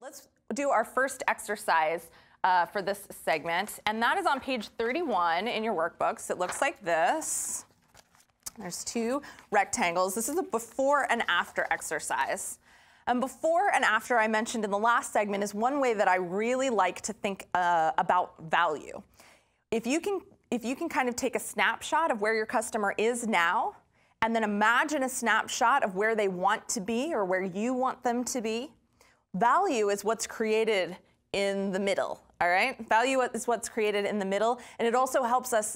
Let's do our first exercise for this segment, and that is on page 31 in your workbooks. It looks like this. There's two rectangles. This is a before and after exercise. And before and after, I mentioned in the last segment, is one way that I really like to think about value. If you can kind of take a snapshot of where your customer is now, and then imagine a snapshot of where they want to be or where you want them to be, value is what's created in the middle, all right? Value is what's created in the middle, and it also helps us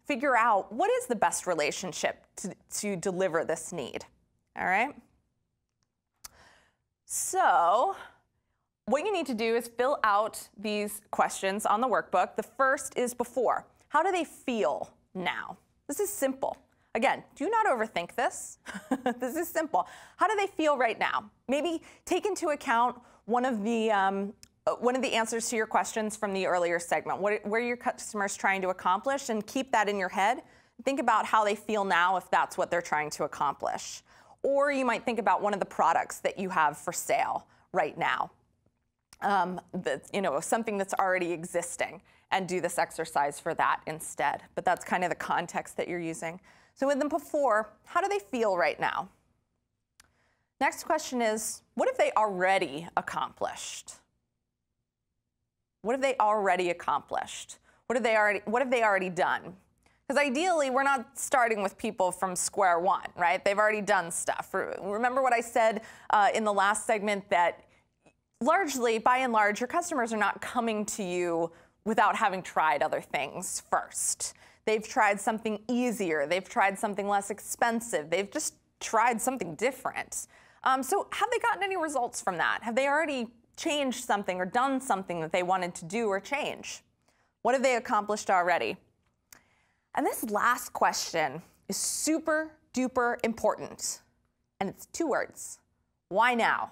figure out what is the best relationship to deliver this need, all right? So what you need to do is fill out these questions on the workbook. The first is before. How do they feel now? This is simple. Again, do not overthink this. This is simple. How do they feel right now? Maybe take into account one of the answers to your questions from the earlier segment. What are your customers trying to accomplish? And keep that in your head. Think about how they feel now if that's what they're trying to accomplish. Or you might think about one of the products that you have for sale right now. Something that's already existing, and do this exercise for that instead. But that's kind of the context that you're using. So with them before, how do they feel right now? Next question is, what have they already accomplished? What have they already accomplished? What have they already done? Because ideally, we're not starting with people from square one, right? They've already done stuff. Remember what I said in the last segment, that largely, by and large, your customers are not coming to you without having tried other things first. They've tried something easier. They've tried something less expensive. They've just tried something different. So have they gotten any results from that? Have they already changed something or done something that they wanted to do or change? What have they accomplished already? And this last question is super duper important. And it's two words. Why now?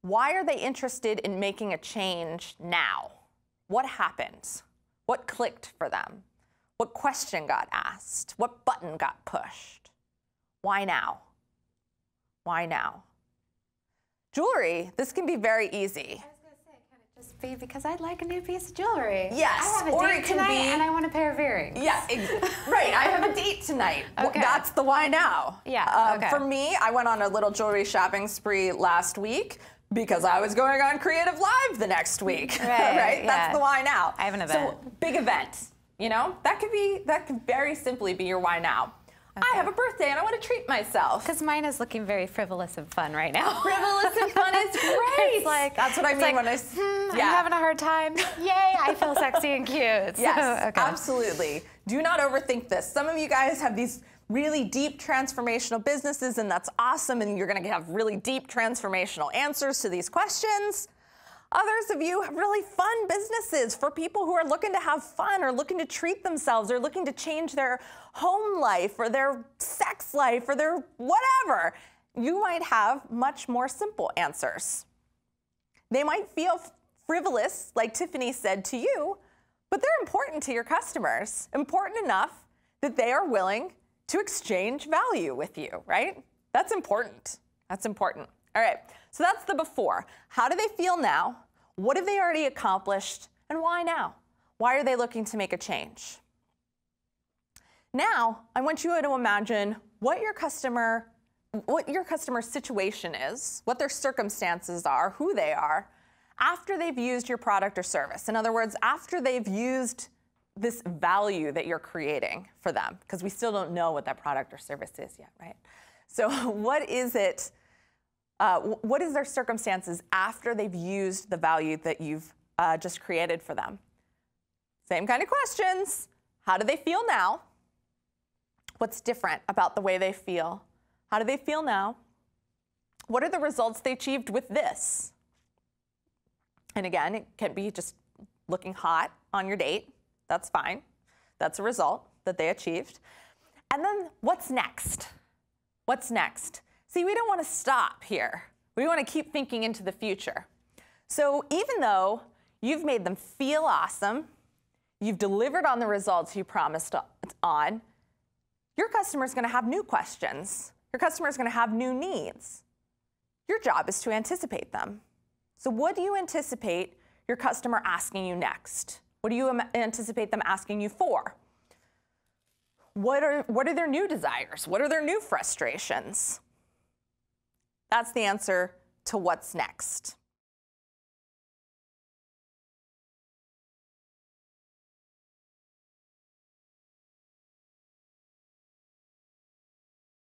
Why are they interested in making a change now? What happened? What clicked for them? What question got asked? What button got pushed? Why now? Why now? Jewelry, this can be very easy. I was going to say, can it just be because I'd like a new piece of jewelry? Yes. I have a date tonight and I want a pair of earrings. Yeah, right. I have a date tonight. Okay. That's the why now. Yeah, okay. For me, I went on a little jewelry shopping spree last week because I was going on creativeLIVE the next week. Right? Yeah. That's the why now. I have an event. So big event. You know, that could very simply be your why now. Okay. I have a birthday and I want to treat myself. Because mine is looking very frivolous and fun right now. Frivolous and fun is great. It's like, that's what I mean when I I'm having a hard time. Yay, I feel sexy and cute. Yes, so, okay. Absolutely. Do not overthink this. Some of you guys have these really deep transformational businesses, and that's awesome, and you're going to have really deep transformational answers to these questions. Others of you have really fun businesses for people who are looking to have fun or looking to treat themselves or looking to change their home life or their sex life or their whatever. You might have much more simple answers. They might feel frivolous, like Tiffany said to you, but they're important to your customers, important enough that they are willing to exchange value with you, right? That's important. That's important. All right, so that's the before. How do they feel now? What have they already accomplished? And why now? Why are they looking to make a change? Now, I want you to imagine what your customer's situation is, what their circumstances are, who they are, after they've used your product or service. In other words, after they've used this value that you're creating for them, because we still don't know what that product or service is yet, right? So what is it? What is their circumstances after they've used the value that you've just created for them? Same kind of questions. How do they feel now? What's different about the way they feel? How do they feel now? What are the results they achieved with this? And again, it can be just looking hot on your date. That's fine. That's a result that they achieved. And then what's next? What's next? See, we don't want to stop here. We want to keep thinking into the future. So even though you've made them feel awesome, you've delivered on the results you promised on, your customer is going to have new questions. Your customer is going to have new needs. Your job is to anticipate them. So what do you anticipate your customer asking you next? What do you anticipate them asking you for? What are their new desires? What are their new frustrations? That's the answer to what's next.